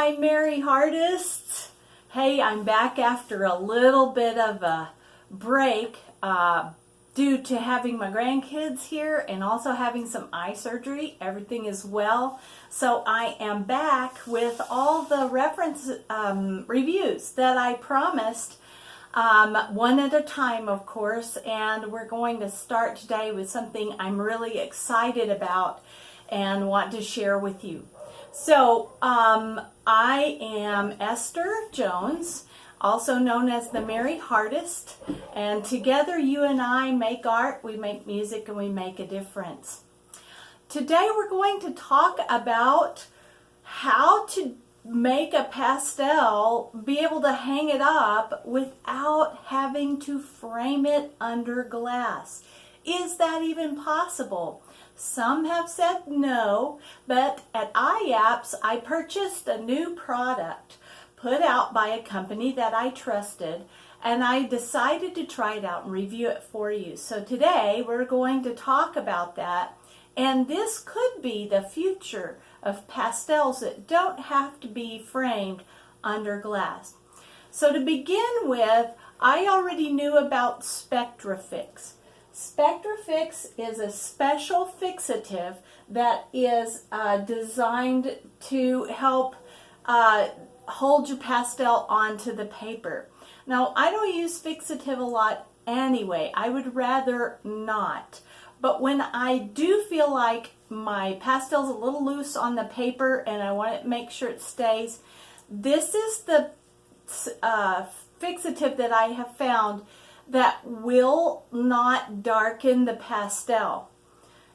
Hi, Merry Heartists. Hey, I'm back after a little bit of a break due to having my grandkids here and also having some eye surgery. Everything is well. So I am back with all the reference reviews that I promised, one at a time, of course. And we're going to start today with something I'm really excited about and want to share with you. So I am Esther Jones, also known as the Merry Heartist, and together you and I make art, we make music, and we make a difference. Today we're going to talk about how to make a pastel, be able to hang it up without having to frame it under glass. Is that even possible? Some have said no, but at IAPS I purchased a new product put out by a company that I trusted, and I decided to try it out and review it for you. So today we're going to talk about that, and this could be the future of pastels that don't have to be framed under glass. So to begin with, I already knew about Spectrafix. Spectrafix is a special fixative that is designed to help hold your pastel onto the paper. Now, I don't use fixative a lot anyway. I would rather not. But when I do feel like my pastel's a little loose on the paper and I want to make sure it stays, this is the fixative that I have found that will not darken the pastel.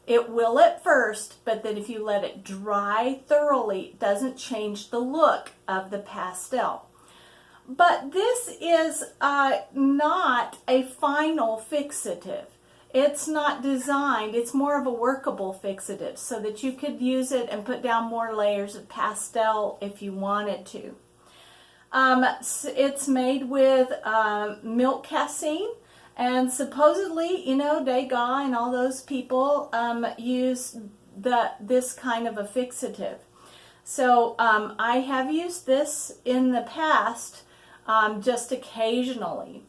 It will at first, but then if you let it dry thoroughly, it doesn't change the look of the pastel. But this is not a final fixative. It's not designed, it's more of a workable fixative so that you could use it and put down more layers of pastel if you wanted to. It's made with milk casein, and supposedly, you know, Degas and all those people use this kind of a fixative. So I have used this in the past, just occasionally.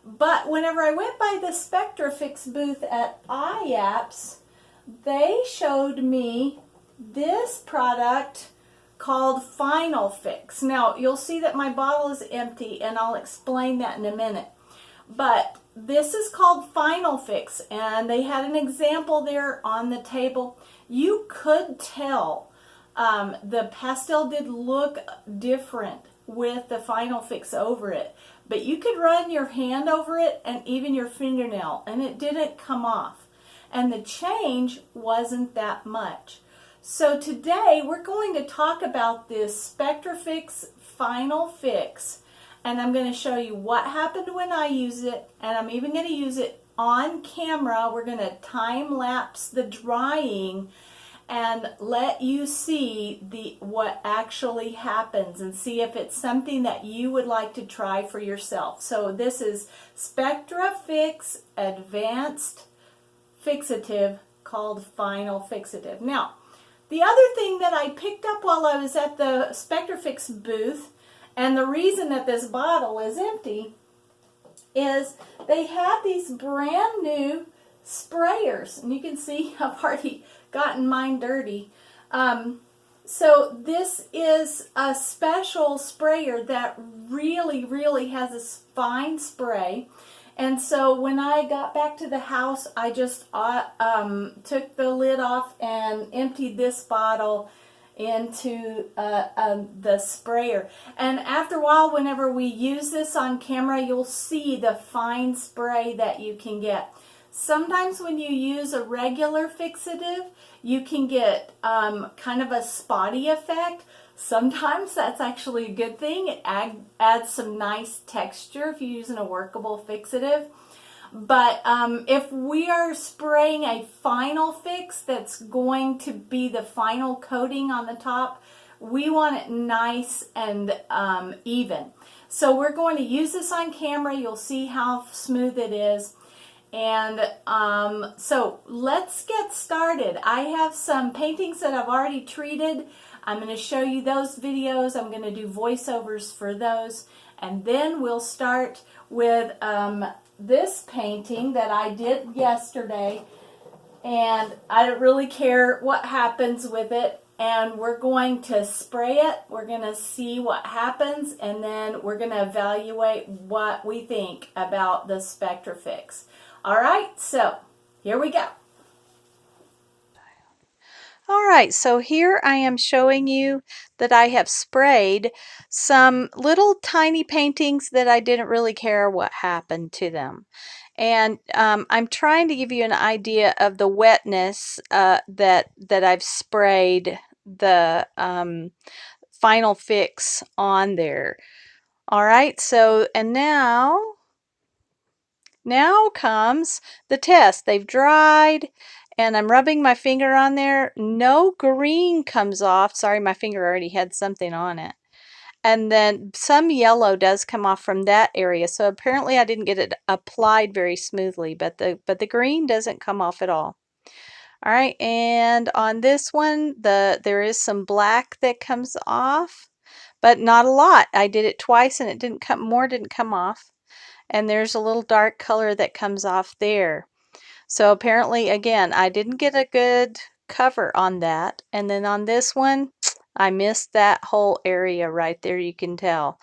But whenever I went by the Spectrafix booth at IAPS, they showed me this product called Final Fix. Now, you'll see that my bottle is empty, and I'll explain that in a minute. But this is called Final Fix, and they had an example there on the table. You could tell the pastel did look different with the Final Fix over it, but you could run your hand over it and even your fingernail, and it didn't come off. And the change wasn't that much. So today we're going to talk about this Spectrafix Final Fix, and I'm going to show you what happened when I use it, and I'm even going to use it on camera. We're going to time lapse the drying and let you see what actually happens and see if it's something that you would like to try for yourself. So this is Spectrafix Advanced Fixative called Final Fixative. Now, the other thing that I picked up while I was at the Spectrafix booth, and the reason that this bottle is empty, is they had these brand new sprayers. And you can see I've already gotten mine dirty. So this is a special sprayer that really has a fine spray. And so when I got back to the house, I just took the lid off and emptied this bottle into the sprayer. And after a while, whenever we use this on camera, you'll see the fine spray that you can get. Sometimes when you use a regular fixative, you can get kind of a spotty effect. Sometimes that's actually a good thing. It adds some nice texture if you're using a workable fixative. But if we are spraying a final fix that's going to be the final coating on the top, we want it nice and even. So we're going to use this on camera. You'll see how smooth it is. And so let's get started. I have some paintings that I've already treated. I'm going to show you those videos. I'm going to do voiceovers for those. And then we'll start with this painting that I did yesterday. And I don't really care what happens with it. And we're going to spray it. We're going to see what happens. And then we're going to evaluate what we think about the Spectrafix. All right, so here we go. All right, so here I am showing you that I have sprayed some little tiny paintings that I didn't really care what happened to them. And I'm trying to give you an idea of the wetness that I've sprayed the Final Fix on there. All right, so and now comes the test. They've dried. And I'm rubbing my finger on there. No green comes off. Sorry, my finger already had something on it. And then some yellow does come off from that area. So apparently I didn't get it applied very smoothly, but the green doesn't come off at all. All right, and on this one, there is some black that comes off, but not a lot. I did it twice and it didn't come off. And there's a little dark color that comes off there. So apparently, again, I didn't get a good cover on that. And then on this one, I missed that whole area right there, you can tell.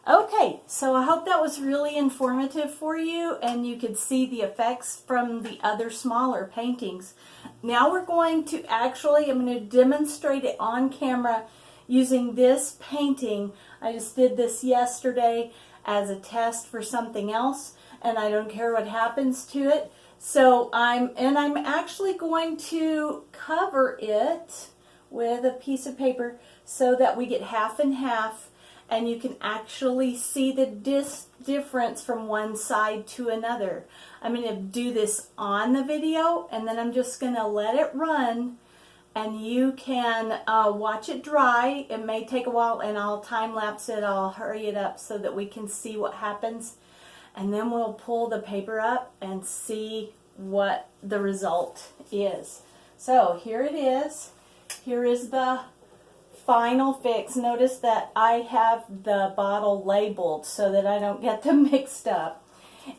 Okay, so I hope that was really informative for you and you could see the effects from the other smaller paintings. Now we're going to I'm going to demonstrate it on camera using this painting. I just did this yesterday as a test for something else, and I don't care what happens to it. So I'm actually going to cover it with a piece of paper so that we get half and half, and you can actually see the difference from one side to another. I'm going to do this on the video, and then I'm just going to let it run, and you can watch it dry. It may take a while, and I'll time lapse it. I'll hurry it up so that we can see what happens. And then we'll pull the paper up and see what the result is. So here it is. Here is the Final Fix. Notice that I have the bottle labeled so that I don't get them mixed up.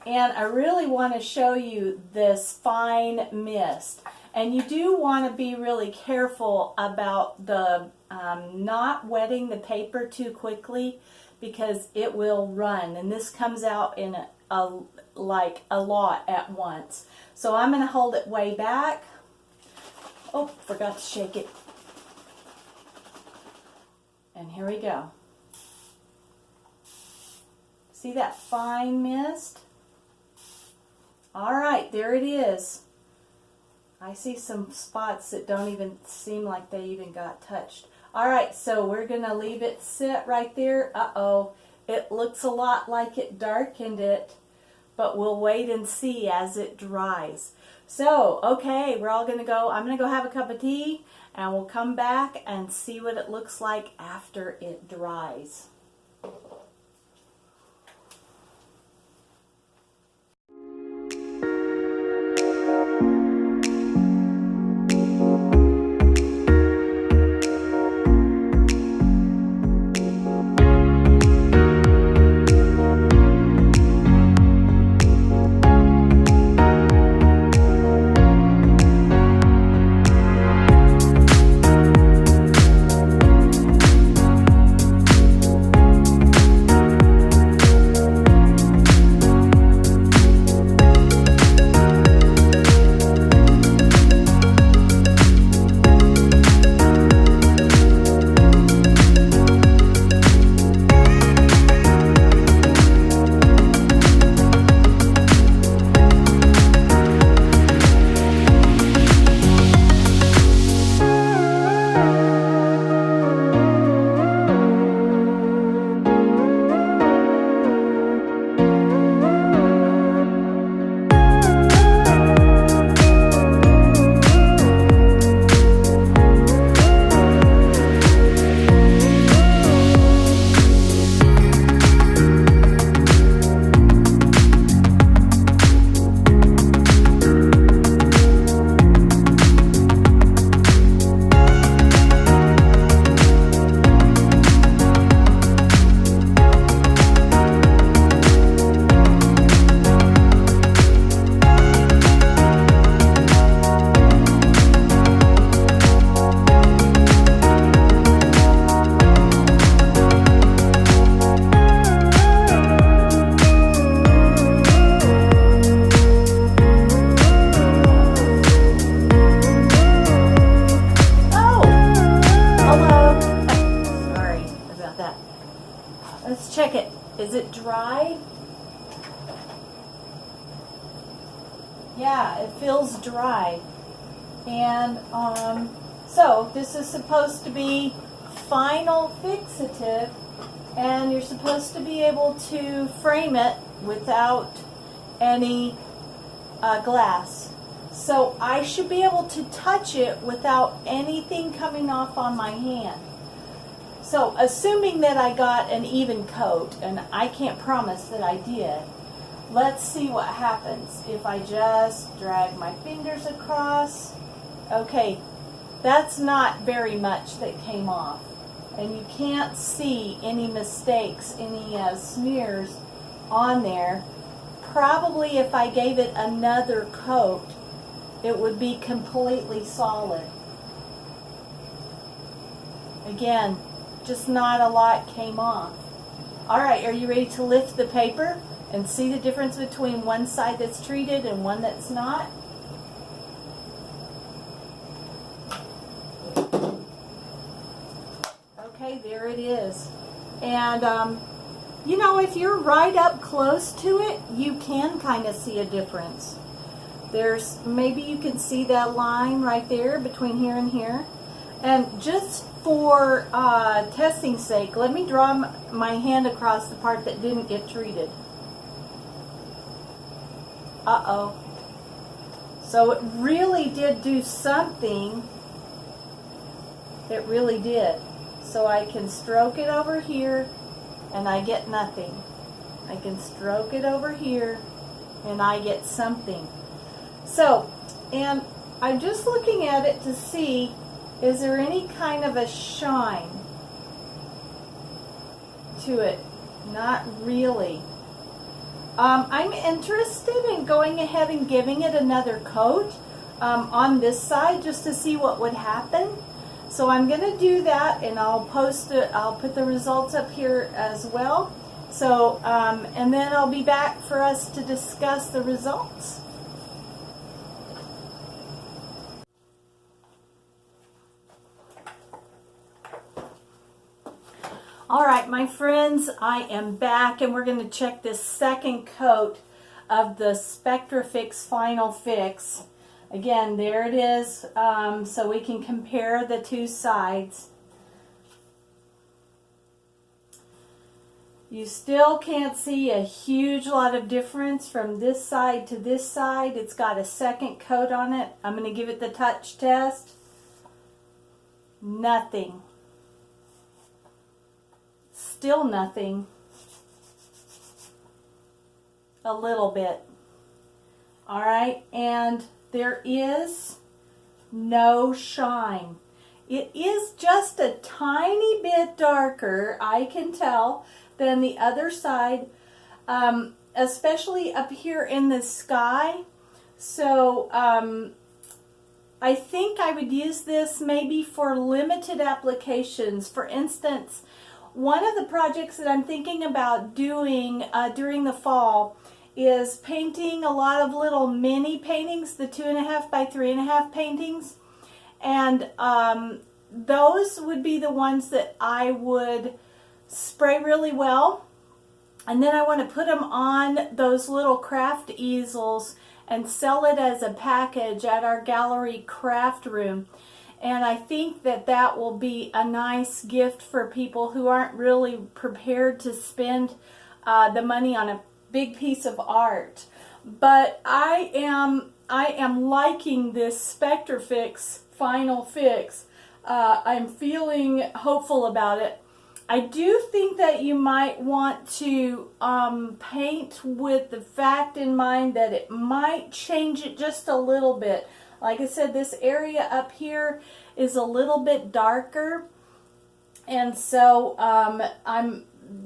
And I really want to show you this fine mist. And you do want to be really careful about the not wetting the paper too quickly, because it will run. And this comes out in like a lot at once. So I'm going to hold it way back. Oh, forgot to shake it. And here we go. See that fine mist? All right, there it is. I see some spots that don't even seem like they even got touched. All right, so we're going to leave it sit right there. Uh-oh, it looks a lot like it darkened it, but we'll wait and see as it dries. So, okay, we're all going to go. I'm going to go have a cup of tea, and we'll come back and see what it looks like after it dries. Is it dry? Yeah, it feels dry. And so this is supposed to be final fixative, and you're supposed to be able to frame it without any glass. So I should be able to touch it without anything coming off on my hand. So assuming that I got an even coat, and I can't promise that I did, let's see what happens if I just drag my fingers across. Okay, that's not very much that came off. And you can't see any mistakes, any smears on there. Probably if I gave it another coat, it would be completely solid. Again, just not a lot came off. All right, are you ready to lift the paper and see the difference between one side that's treated and one that's not? Okay, there it is. And you know, if you're right up close to it, you can kind of see a difference. There's, maybe you can see that line right there between here and here. And just for testing sake, let me draw my hand across the part that didn't get treated. Uh-oh. So it really did do something. It really did. So I can stroke it over here and I get nothing. I can stroke it over here and I get something. So, and I'm just looking at it to see, is there any kind of a shine to it? Not really. I'm interested in going ahead and giving it another coat on this side just to see what would happen. So I'm going to do that, and I'll post it. I'll put the results up here as well. So, and then I'll be back for us to discuss the results. All right, my friends, I am back, and we're going to check this second coat of the Spectrafix Final Fix. Again, there it is, so we can compare the two sides. You still can't see a huge lot of difference from this side to this side. It's got a second coat on it. I'm going to give it the touch test. Nothing. Still nothing. A little bit. All right, and there is no shine. It is just a tiny bit darker, I can tell, than the other side, especially up here in the sky. So I think I would use this maybe for limited applications. For instance, one of the projects that I'm thinking about doing during the fall is painting a lot of little mini paintings, the 2.5 by 3.5 paintings, and those would be the ones that I would spray really well, and then I want to put them on those little craft easels and sell it as a package at our gallery craft room. And I think that that will be a nice gift for people who aren't really prepared to spend the money on a big piece of art. But I am liking this Spectrafix Final Fix. I'm feeling hopeful about it. I do think that you might want to paint with the fact in mind that it might change it just a little bit. Like I said, this area up here is a little bit darker, and so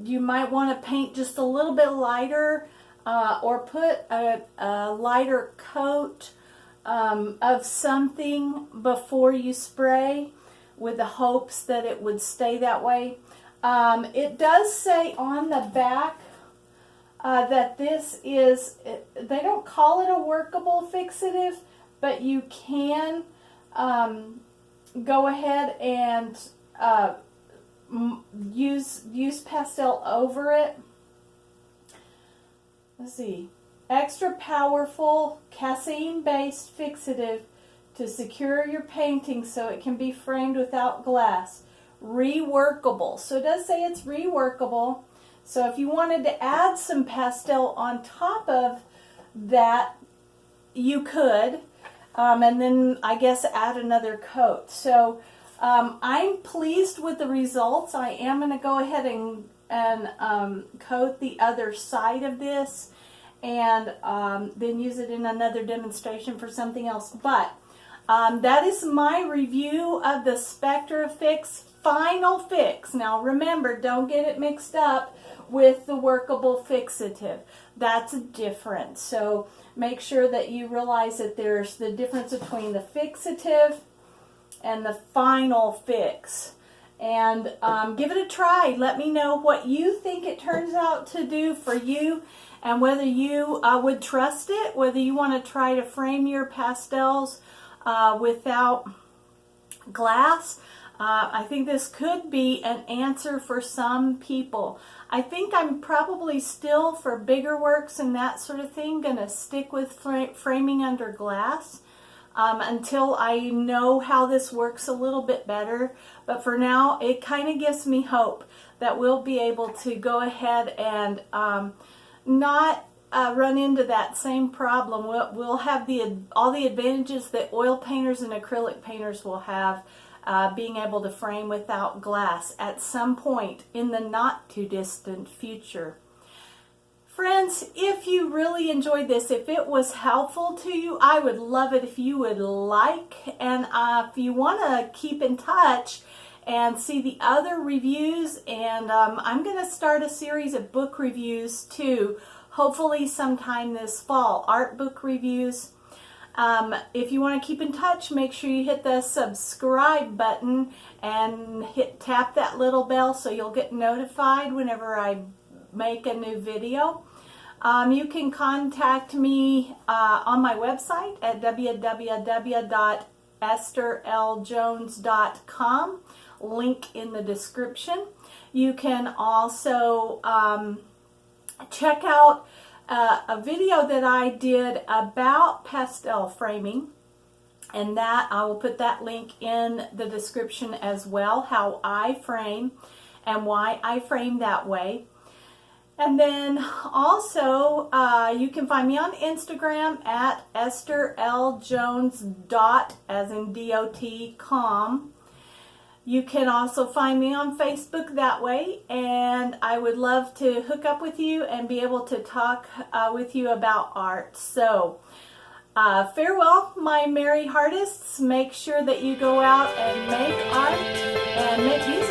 you might want to paint just a little bit lighter, or put a lighter coat of something before you spray, with the hopes that it would stay that way. It does say on the back that this is, they don't call it a workable fixative, but you can go ahead and use pastel over it. let's see, extra powerful casein-based fixative to secure your painting so it can be framed without glass. Reworkable. So it does say it's reworkable. So if you wanted to add some pastel on top of that, you could. And then I guess add another coat. So I'm pleased with the results. I am going to go ahead and coat the other side of this and then use it in another demonstration for something else. But that is my review of the Spectrafix Final Fix. Now remember, don't get it mixed up with the workable fixative. That's different. So make sure that you realize that there's the difference between the fixative and the Final Fix. And give it a try. Let me know what you think it turns out to do for you and whether you would trust it, whether you want to try to frame your pastels without glass. I think this could be an answer for some people. I think I'm probably still, for bigger works and that sort of thing, going to stick with framing under glass until I know how this works a little bit better. But for now, it kind of gives me hope that we'll be able to go ahead and not run into that same problem. We'll have all the advantages that oil painters and acrylic painters will have, being able to frame without glass at some point in the not too distant future. Friends, if you really enjoyed this, if it was helpful to you, I would love it if you would like, and if you want to keep in touch and see the other reviews, and I'm going to start a series of book reviews too, hopefully sometime this fall, art book reviews. If you want to keep in touch, make sure you hit the subscribe button and tap that little bell so you'll get notified whenever I make a new video. You can contact me on my website at www.estherljones.com, link in the description. You can also check out a video that I did about pastel framing, and that I will put that link in the description as well, how I frame and why I frame that way. And then also you can find me on Instagram at estherljones.com. You can also find me on Facebook that way, and I would love to hook up with you and be able to talk with you about art. So farewell, my merry heartists. Make sure that you go out and make art and make music.